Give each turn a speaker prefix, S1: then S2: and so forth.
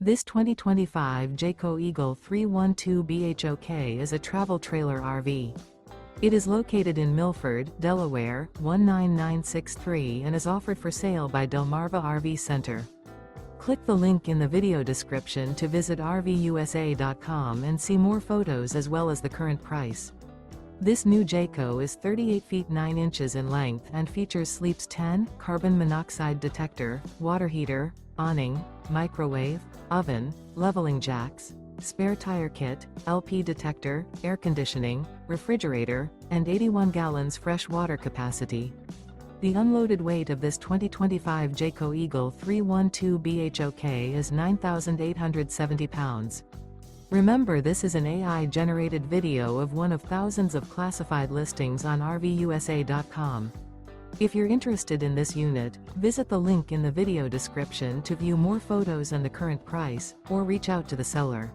S1: This 2025 Jayco Eagle 312 BHOK is a travel trailer RV. It is located in Milford, Delaware, 19963 and is offered for sale by Delmarva RV Center. Click the link in the video description to visit RVUSA.com and see more photos as well as the current price. This new Jayco is 38 feet 9 inches in length and features sleeps 10, carbon monoxide detector, water heater, awning, microwave, oven, leveling jacks, spare tire kit, LP detector, air conditioning, refrigerator, and 81 gallons fresh water capacity. The unloaded weight of this 2025 Jayco Eagle 312 BHOK is 9,870 pounds. Remember, this is an AI-generated video of one of thousands of classified listings on RVUSA.com. If you're interested in this unit, visit the link in the video description to view more photos and the current price, or reach out to the seller.